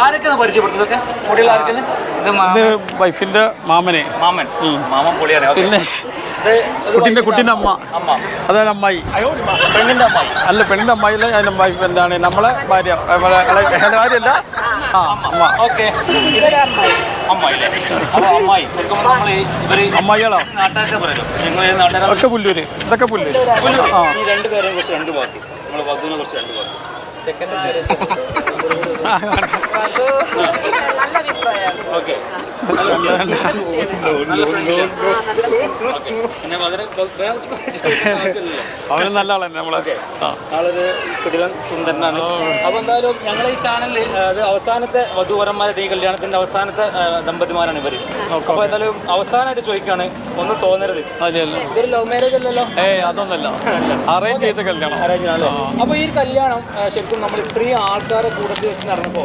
ആരൊക്കെയാണ് പരിചയപ്പെടുന്നതൊക്കെ? പൊടിയുള്ള ആരൊക്കെയാണ്? ഇത് വൈഫിന്റെ മാമനെ. മാമൻ പൊളിയാണ്. പിന്നെ കുട്ടീൻ്റെ അമ്മ. അതാണ് അമ്മായി. പെണ്ണിന്റെ അമ്മായി അല്ല, പെണ്ണിന്റെ അമ്മായില്ല, അതിന്റെ വൈഫ് എന്താണ് നമ്മളെ ഭാര്യ. ഭാര്യയല്ല, അമ്മ. ഓക്കെ, അമ്മായി. ശരിക്കും അമ്മായികളോ നാട്ടുകാരെ ഒക്കെ പുല്ലൂര്. ഇതൊക്കെ പുല്ലൂര്. ഈ രണ്ടുപേരെയും കുറിച്ച് രണ്ട് വാക്ക്, നമ്മളെ വധുവിനെ കുറിച്ച് രണ്ട് വാക്ക്. ഓക്കെ, അവന് നല്ല ആളന്നെ നമ്മളൊക്കെ. ആളൊരു കുടിലൻ സുന്ദരനാണ്. അപ്പൊ എന്തായാലും ഞങ്ങൾ ഈ ചാനലിൽ അത് അവസാനത്തെ വധുവരന്മാരുടെ ഈ കല്യാണത്തിന്റെ അവസാനത്തെ ദമ്പതിമാരാണ് ഇവര്. അപ്പൊ എന്തായാലും അവസാനമായിട്ട് ചോദിക്കാണ്, ഒന്നും തോന്നരുത്, ഇതൊരു ലവ് മാരേജ് അല്ലല്ലോ? അതൊന്നല്ല, അറേഞ്ച് ചെയ്ത കല്യാണം. അറേഞ്ച് ആണല്ലോ. അപ്പൊ ഈ കല്യാണം ശരിക്കും നമ്മൾ ഇത്രയും ആൾക്കാരെ കൂടെ വെച്ച് നടന്നപ്പോ